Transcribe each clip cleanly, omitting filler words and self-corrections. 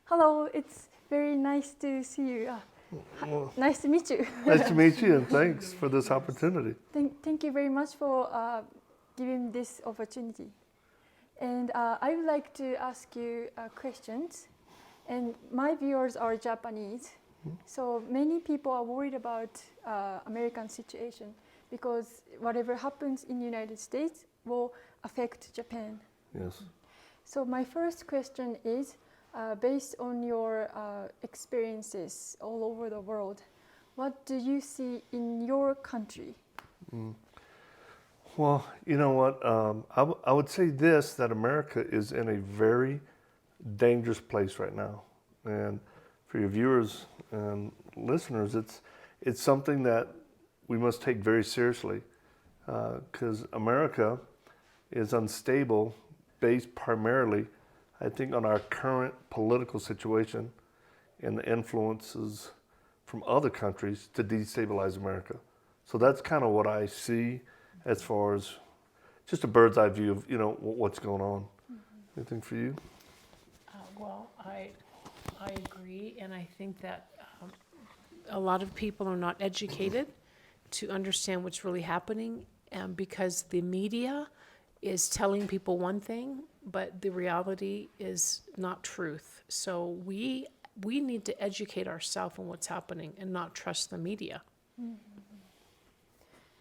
Hello, it's very nice to see you. Well, Nice to meet you. nice to meet you, and thanks for this opportunity. Thank you very much for giving this opportunity. And I would like to ask you questions. And my viewers are Japanese, so many people are worried about American situation because whatever happens in the United States will affect Japan. Yes. So my first question is, based on your experiences all over the world, what do you see in your country? Well, you know what? I would say this, that America is in a very dangerous place right now. And for your viewers and listeners, it's something that we must take very seriously because America is unstable based primarily, I think, on our current political situation and the influences from other countries to destabilize America. So that's kind of what I see as far as just a bird's eye view of, what's going on. Anything for you? Well, I agree, and I think that a lot of people are not educated to understand what's really happening, because the media is telling people one thing, but the reality is not truth. So we need to educate ourselves on what's happening and not trust the media.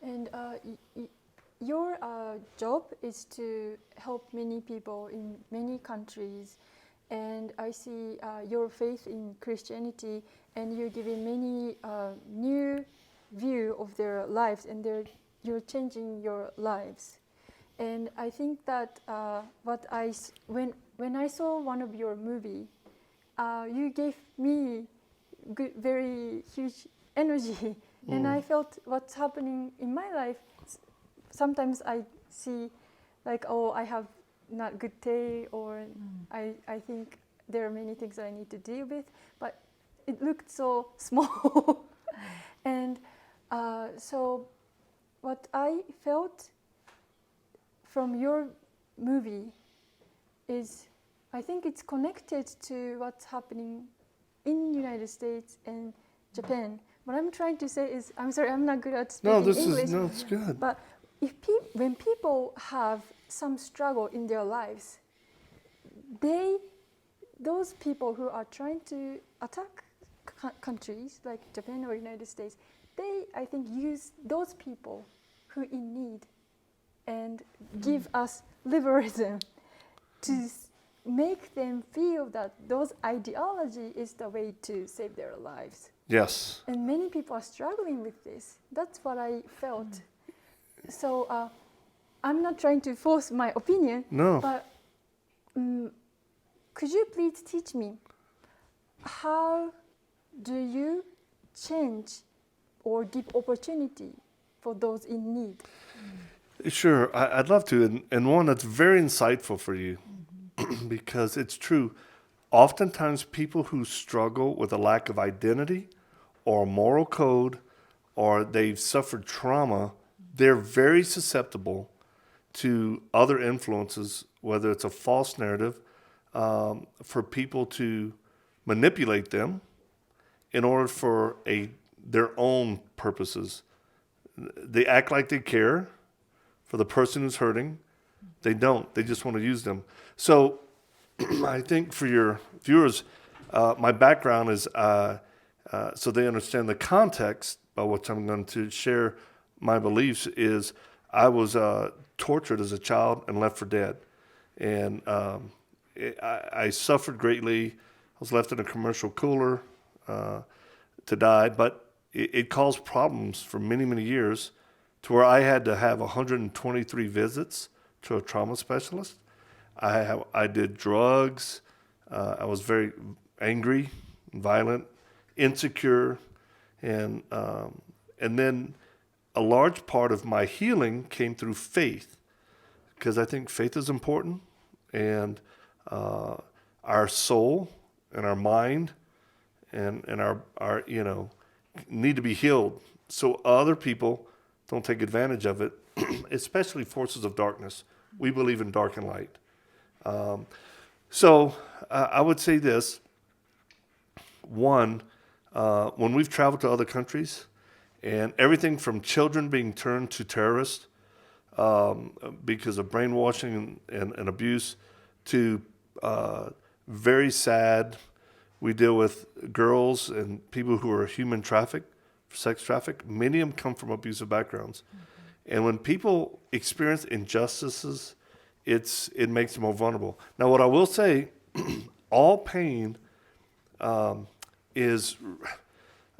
And your job is to help many people in many countries, and I see your faith in Christianity, and you're giving many new view of their lives, and you're changing your lives. And I think that when I saw one of your movie, you gave me very huge energy, and I felt what's happening in my life. Sometimes I see like, oh, I have not good day, or I think there are many things I need to deal with, but it looked so small. And so what I felt from your movie is, I think it's connected to what's happening in the United States and Japan. What I'm trying to say is, I'm sorry, I'm not good at speaking English. It's good. But when people have some struggle in their lives, those people who are trying to attack countries like Japan or United States, they, I think, use those people who in need and give us liberalism to make them feel that those ideology is the way to save their lives. Yes. And many people are struggling with this. That's what I felt. So I'm not trying to force my opinion, No. but could you please teach me, how do you change or give opportunity for those in need? Sure, I'd love to. And one that's very insightful for you because it's true. Oftentimes, people who struggle with a lack of identity or a moral code, or they've suffered trauma, they're very susceptible to other influences, whether it's a false narrative, for people to manipulate them in order for their own purposes. They act like they care for the person who's hurting. They don't. They just want to use them. So I think for your viewers, my background is so they understand the context by which I'm going to share my beliefs is I was tortured as a child and left for dead. And I suffered greatly. I was left in a commercial cooler to die, but it caused problems for many, many years to where I had to have 123 visits to a trauma specialist. I did drugs. I was very angry, violent, insecure, and then a large part of my healing came through faith, because I think faith is important, and our soul and our mind and our need to be healed so other people don't take advantage of it, especially forces of darkness. We believe in dark and light. So I would say this. One, when we've traveled to other countries, and everything from children being turned to terrorists because of brainwashing and abuse to very sad. We deal with girls and people who are human trafficked, sex trafficked. Many of them come from abusive backgrounds. And when people experience injustices, it makes them more vulnerable. Now, what I will say, all pain is,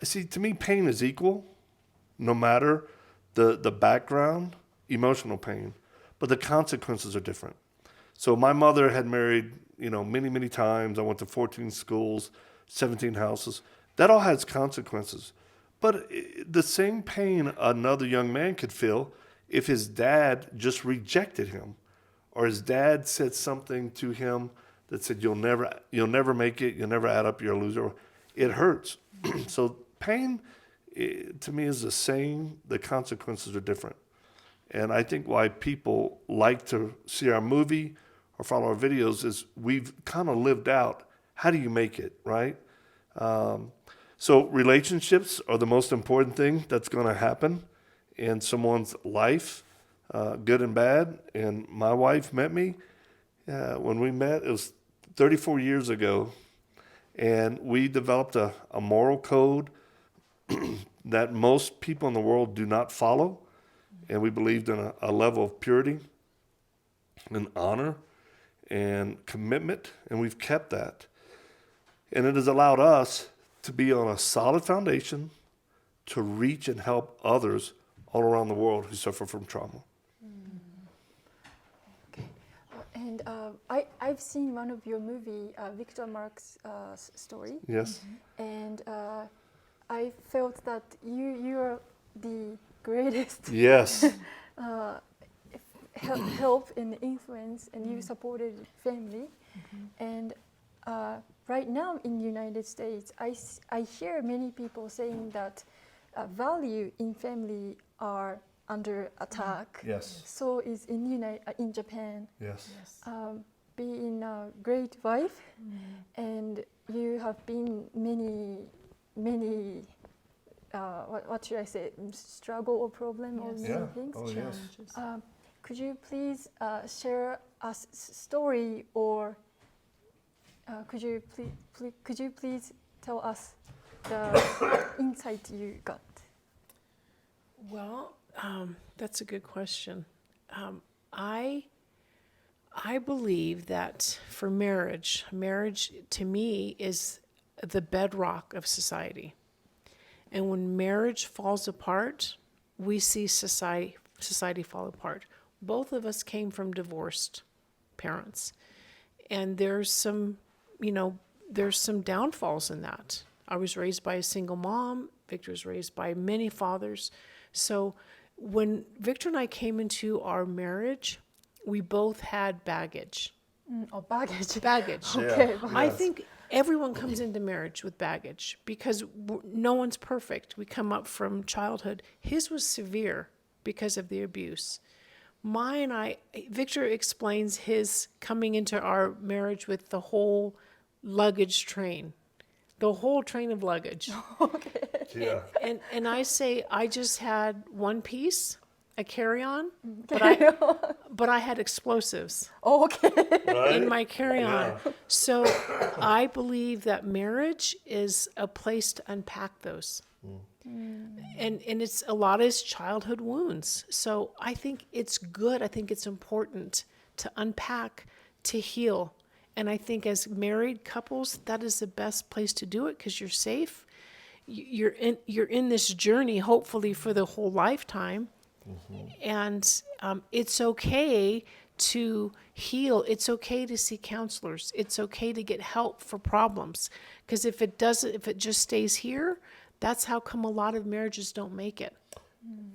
I see, to me, pain is equal, no matter the background, emotional pain, but the consequences are different. So my mother had married, many, many times. I went to 14 schools, 17 houses. That all has consequences. But the same pain another young man could feel if his dad just rejected him, or his dad said something to him that said, you'll never make it, you'll never add up, you're a loser. It hurts. So pain, to me, is the same. The consequences are different. And I think why people like to see our movie or follow our videos is we've kind of lived out, how do you make it, right? So relationships are the most important thing that's going to happen in someone's life, good and bad. And my wife met me. When we met, it was 34 years ago. And we developed a moral code that most people in the world do not follow. And we believed in a level of purity and honor and commitment, and we've kept that. And it has allowed us to be on a solid foundation to reach and help others all around the world who suffer from trauma. Okay. And I've seen one of your movie, Victor Marx story. Yes. And I felt that you are the greatest Yes. help and influence, and you supported family. And right now in the United States, I hear many people saying that value in family are under attack. Yes. So is in Japan. Yes. Being a great wife, and you have been many what should I say, struggle or problem or many things. Oh, yes. Could you please share a story, or could you please tell us the insight you got? Well, that's a good question. I believe that for marriage to me is the bedrock of society. And when marriage falls apart, we see society fall apart. Both of us came from divorced parents. And there's some downfalls in that. I was raised by a single mom. Victor was raised by many fathers. So when Victor and I came into our marriage, we both had baggage. Baggage. Baggage. Okay. Yeah. I Yes. think everyone comes into marriage with baggage because no one's perfect. We come up from childhood. His was severe because of the abuse. Victor explains his coming into our marriage with the whole luggage train, the whole train of luggage. Okay. Yeah. And I say, I just had one piece, a carry-on, but I had explosives Okay. Right? in my carry-on. Yeah. So I believe that marriage is a place to unpack those. And it's a lot is childhood wounds. So I think it's good. I think it's important to unpack, to heal. And I think as married couples, that is the best place to do it because you're safe. You're in this journey, hopefully for the whole lifetime. And it's okay to heal. It's okay to see counselors. It's okay to get help for problems. Because if it just stays here, that's how come a lot of marriages don't make it.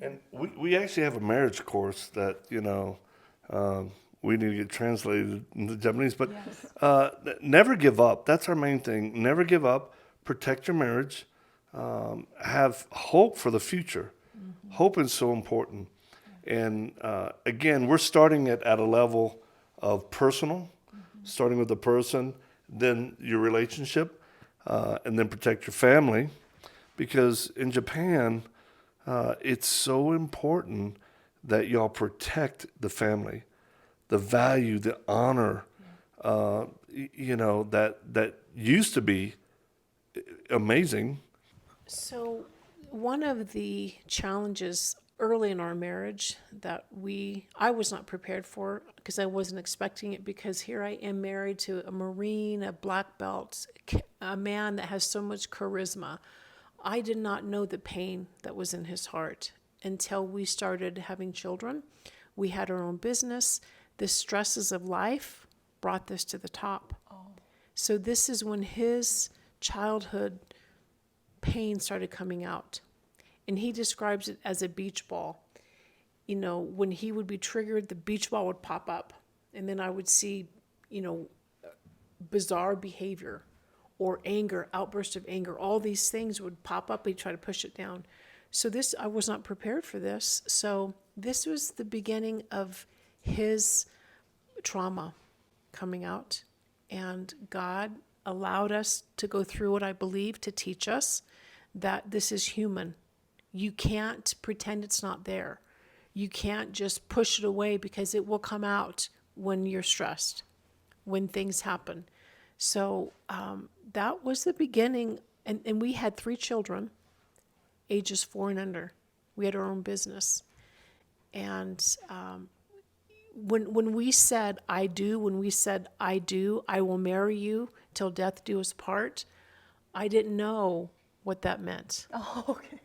And we actually have a marriage course that, we need to get translated into Japanese. But never give up. That's our main thing. Never give up. Protect your marriage. Have hope for the future. Hope is so important. And again, we're starting it at a level of personal. starting with the person, then your relationship, and then protect your family. Because in Japan, it's so important that y'all protect the family, the value, the honor, that used to be amazing. So, one of the challenges early in our marriage that I was not prepared for because I wasn't expecting it, because here I am married to a Marine, a black belt, a man that has so much charisma. I did not know the pain that was in his heart until we started having children. We had our own business. The stresses of life brought this to the top. So this is when his childhood pain started coming out. And he describes it as a beach ball. You know, when he would be triggered, the beach ball would pop up. And then I would see, bizarre behavior or anger, outburst of anger. All these things would pop up. He'd try to push it down. So I was not prepared for this. So this was the beginning of his trauma coming out. And God allowed us to go through it, I believe, to teach us that this is human. You can't pretend it's not there. You can't just push it away, because it will come out when you're stressed, when things happen. So that was the beginning. And we had 3 children, ages 4 and under. We had our own business. And when we said, I do, I will marry you till death do us part, I didn't know what that meant. Oh, okay.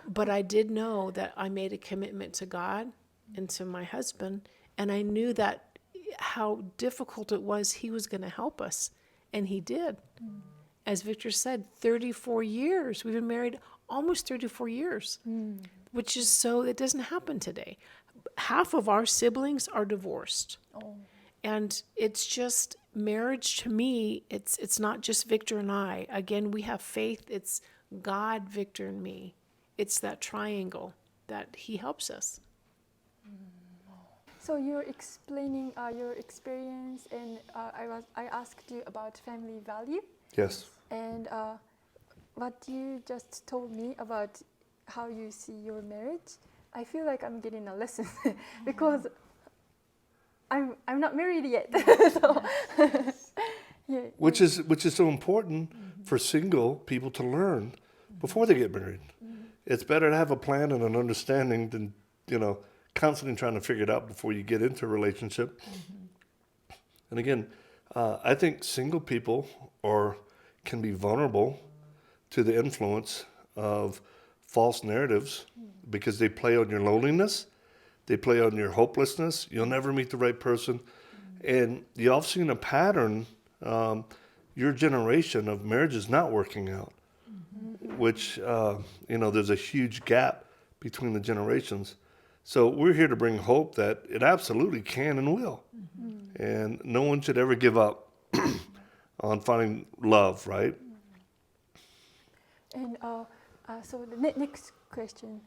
But I did know that I made a commitment to God and to my husband, and I knew that how difficult it was, he was going to help us, and he did. As Victor said, 34 years. We've been married almost 34 years, which is so, it doesn't happen today. Half of our siblings are divorced. Oh. And it's just, marriage to me, it's not just Victor and I. Again, we have faith. It's God, Victor, and me. It's that triangle that he helps us. So you're explaining your experience, and I asked you about family value, Yes. and what you just told me about how you see your marriage. I feel like I'm getting a lesson because I'm not married yet. So, yeah. Which is so important for single people to learn before they get married. It's better to have a plan and an understanding than, constantly trying to figure it out before you get into a relationship. And again, I think single people can be vulnerable to the influence of false narratives because they play on your loneliness, they play on your hopelessness. You'll never meet the right person. And you've seen a pattern, your generation of marriages not working out, which, there's a huge gap between the generations. So we're here to bring hope that it absolutely can and will. And no one should ever give up on finding love, right? And so the next question.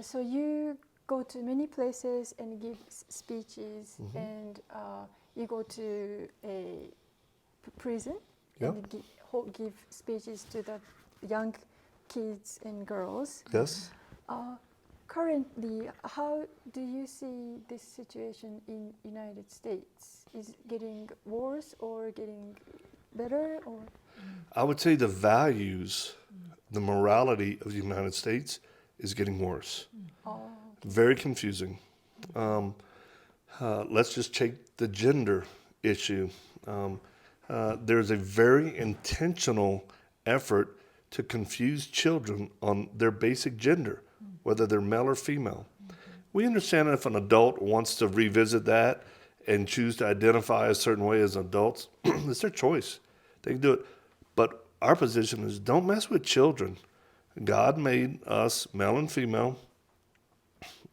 So you go to many places and give speeches, and you go to a prison and give speeches to the young kids and girls. Yes. Currently, how do you see this situation in United States? Is it getting worse or getting better? Or I would say the values, the morality of the United States is getting worse. Very confusing. Let's just take the gender issue. There's a very intentional effort to confuse children on their basic gender, whether they're male or female. We understand if an adult wants to revisit that and choose to identify a certain way as adults, it's their choice. They can do it. But our position is don't mess with children. God made us male and female,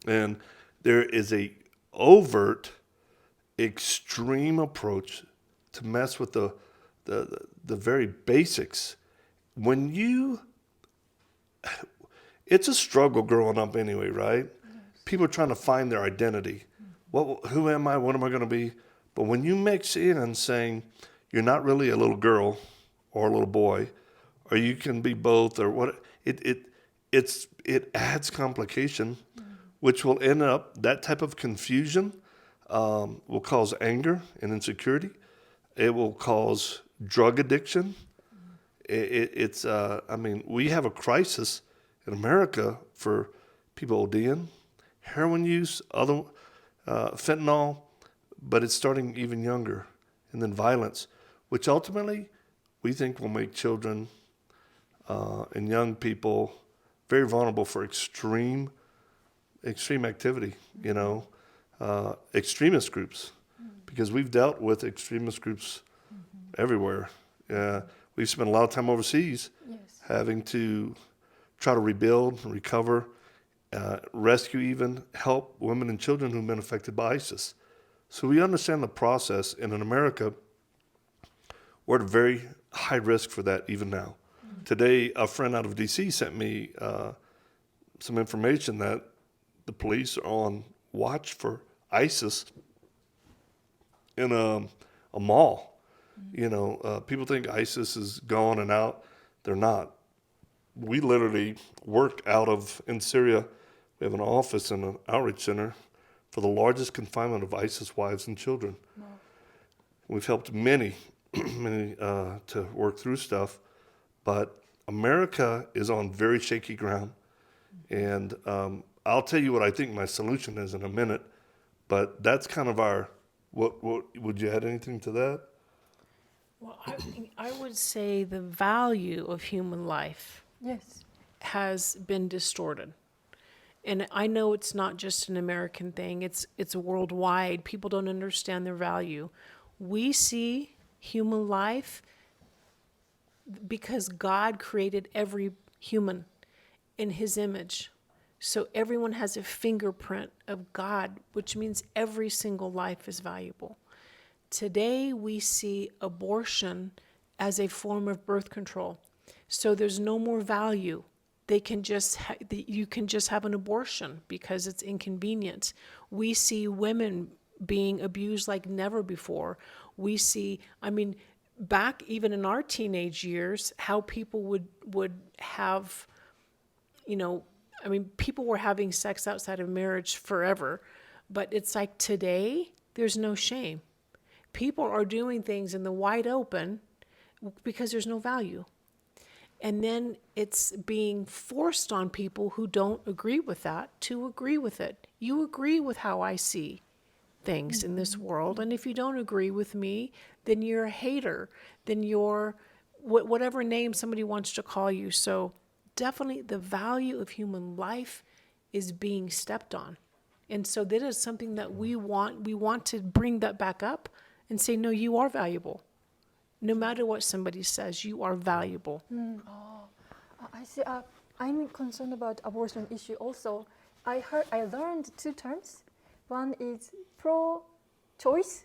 and there is a overt, extreme approach to mess with the very basics. It's a struggle growing up anyway, right? Yes. People are trying to find their identity. Who am I? What am I going to be? But when you mix in saying you're not really a little girl or a little boy, or you can be both, or what, it adds complication, which will end up, that type of confusion will cause anger and insecurity. It will cause drug addiction. I mean, we have a crisis in America for people ODing, heroin use, other fentanyl, but it's starting even younger, and then violence, which ultimately we think will make children and young people very vulnerable for extreme activity, extremist groups, because we've dealt with extremist groups everywhere. We've spent a lot of time overseas having to try to rebuild, recover, rescue, even help women and children who've been affected by ISIS. So we understand the process, and in America, we're at a very high risk for that even now. Today, a friend out of D.C. sent me some information that the police are on watch for ISIS in a mall. People think ISIS is gone and out. They're not. We literally work in Syria. We have an office and an outreach center for the largest confinement of ISIS wives and children. Wow. We've helped many to work through stuff, but America is on very shaky ground. And I'll tell you what I think my solution is in a minute, but that's kind of what would you add anything to that? Well, I would say the value of human life has been distorted. And I know it's not just an American thing, it's worldwide. People don't understand their value. We see human life because God created every human in his image. So everyone has a fingerprint of God, which means every single life is valuable. Today we see abortion as a form of birth control. So there's no more value. You can just have an abortion because it's inconvenient. We see women being abused like never before. We see, back even in our teenage years, how people would have, people were having sex outside of marriage forever. But it's like today, there's no shame. People are doing things in the wide open because there's no value. And then it's being forced on people who don't agree with that to agree with it. You agree with how I see things in this world. And if you don't agree with me, then you're a hater. Then you're whatever name somebody wants to call you. So definitely the value of human life is being stepped on. And so that is something that we want to bring that back up and say, no, you are valuable. No matter what somebody says, you are valuable. I see. I'm concerned about abortion issue also. I learned two terms. One is pro-choice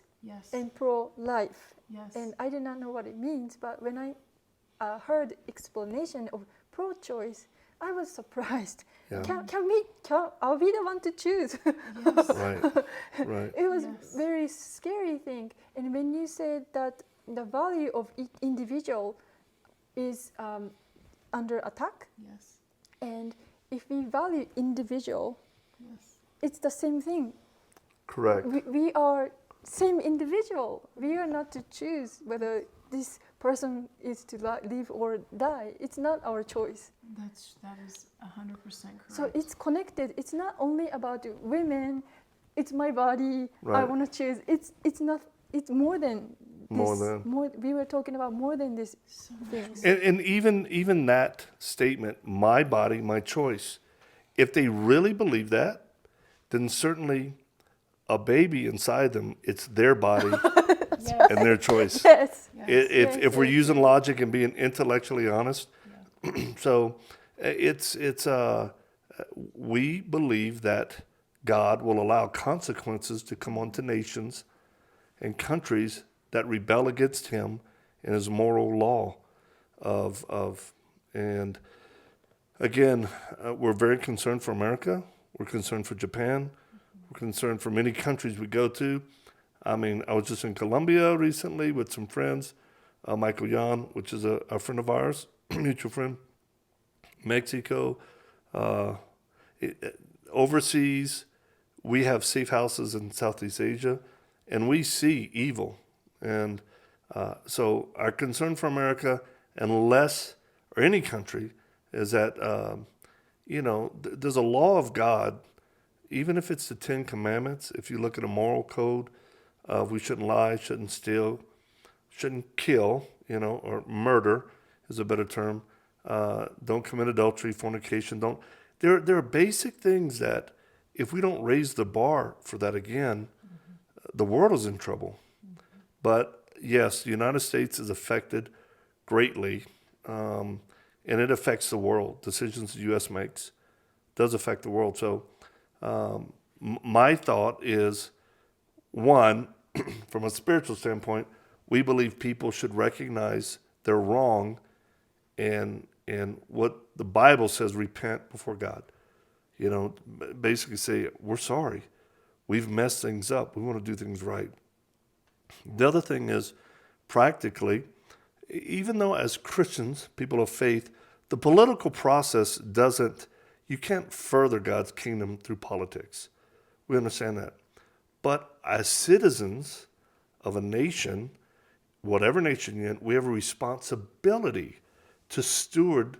and pro-life. Yes. And I did not know what it means, but when I heard explanation of pro-choice, I was surprised. Yeah. I'll be the one to choose. Yes. Right. It was very scary thing. And when you said that the value of individual is under attack, and if we value individual, it's the same thing. Correct. We are same individual. We are not to choose whether this person is to live or die. It's not our choice. That is 100% correct. So it's connected. It's not only about women. It's my body. Right. I want to choose. It's not. It's more than this. We were talking about more than this things. And even that statement, my body, my choice, if they really believe that, then certainly a baby inside them, it's their body and their choice. Yes. If we're using logic and being intellectually honest, so we believe that God will allow consequences to come onto nations and countries that rebel against him and his moral law and again, we're very concerned for America. We're concerned for Japan. We're concerned for many countries we go to. I mean, I was just in Colombia recently with some friends, Michael Yan, which is a friend of ours, mutual friend, Mexico, overseas. We have safe houses in Southeast Asia, and we see evil. And so our concern for America, unless, or any country, is that, there's a law of God, even if it's the 10 Commandments. If you look at a moral code, we shouldn't lie, shouldn't steal, shouldn't kill, or murder is a better term. Don't commit adultery, fornication. There are basic things that if we don't raise the bar for that again, the world is in trouble. But yes, the United States is affected greatly, and it affects the world. Decisions the U.S. makes does affect the world. So my thought is, one, from a spiritual standpoint, we believe people should recognize they're wrong, and what the Bible says, repent before God. Basically say, we're sorry. We've messed things up. We want to do things right. The other thing is, practically, even though as Christians, people of faith, the political process you can't further God's kingdom through politics. We understand that. But as citizens of a nation, whatever nation you're in, we have a responsibility to steward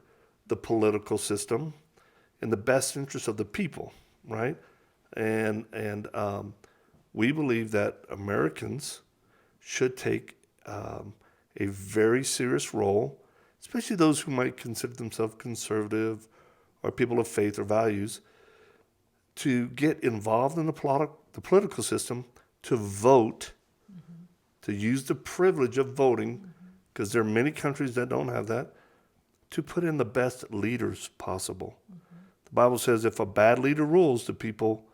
the political system in the best interest of the people, right? And we believe that Americans should take a very serious role, especially those who might consider themselves conservative or people of faith or values, to get involved in the political system, to vote, to use the privilege of voting, because there are many countries that don't have that, to put in the best leaders possible. The Bible says if a bad leader rules, the people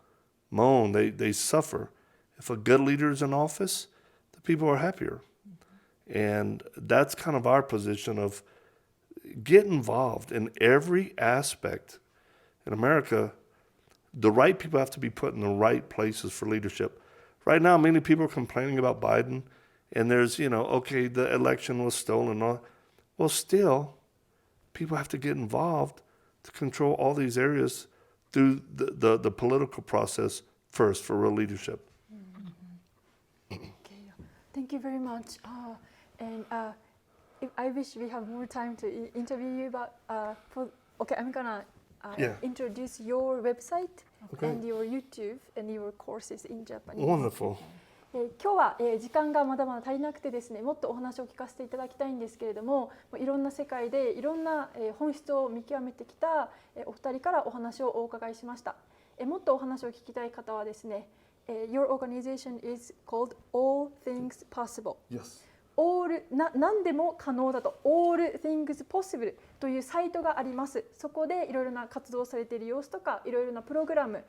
moan, they suffer. If a good leader is in office, the people are happier. And that's kind of our position of get involved in every aspect. In America, the right people have to be put in the right places for leadership. Right now, many people are complaining about Biden, and there's, okay, the election was stolen. Well, still, people have to get involved to control all these areas through the political process first for real leadership. Okay. Thank you very much. If I wish we have more time to interview you, but I'm gonna introduce your website and your YouTube and your courses in Japanese. Wonderful. 今日は時間がまだまだ足りなくてですね、もっとお話を聞かせていただきたいんですけれども、いろんな世界でいろんな本質を見極めてきたお二人からお話をお伺いしました。もっとお話を聞きたい方はですね、Your organization is called All Things Possible. Yes. 何でも可能だと All Things Possible というサイトがあります。そこでいろいろな活動されている様子とかいろいろなプログラム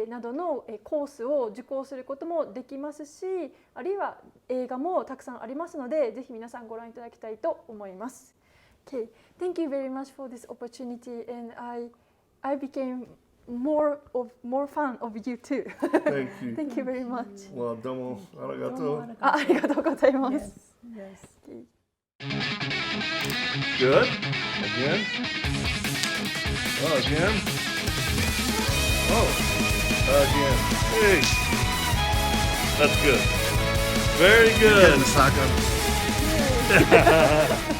などのコースを受講することもできますし、あるいは映画もたくさんありますので、ぜひ皆さんご覧いただきたいと思います。Okay, thank you very much for this opportunity, and I became more fan of you too. Thank you. Thank you very much. Well, domo arigato. ありがとうございます。Yes. Okay. Good. Again. Oh, again. Oh, again. Hey. That's good. Very good. Getting the sock on.